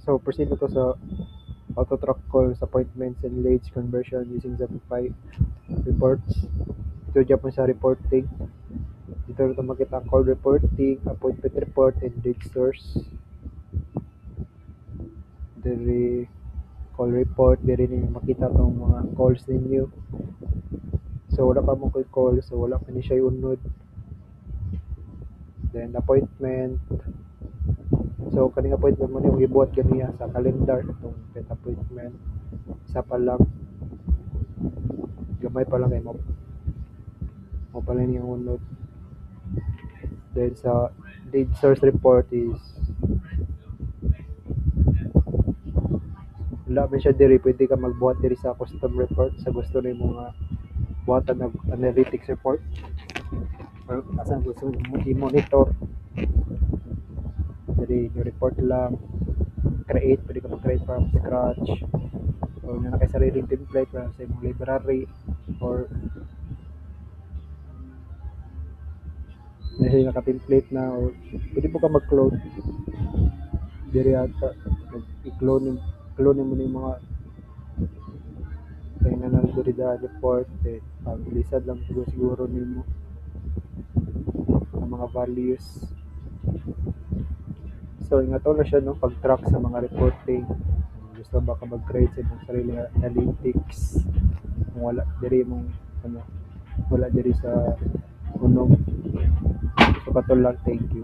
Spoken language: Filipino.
So proceed to sa auto track calls, appointments, and leads conversion using Shopify reports. Ito dyan po sa reporting. Dito ito makita ang call reporting, appointment report, and lead source. Diri call report, diri ninyo makita tong mga calls ninyo. So wala pa mo call, so wala pa ni siya unod. Then appointment. So kaning appointment mo ni gibuhat kaniya sa calendar itong pet appointment. Isa pa lang. Gamay pa lang kay mo pala niyang unod. Then sa lead source report is wala man siya diri, pwede ka magbuhat diri sa custom report sa gusto ni mga buhatan ng analytics report or asan gusto mo i-monitor. Diri yung report lang create, pwede ka mag-create from scratch or na nakasariling template para sa imong library or na naka-template na or pwede po ka mag-clone diri ata i-clone mo ni mga kaya na diri da report pabilisan lang siguro nimo ang mga values. So ingato na siya no pag-track sa mga reporting. Gusto ba ka mag-create sa imong sarili analytics kung wala diri mong wala diri sa unong. So katol lang, thank you.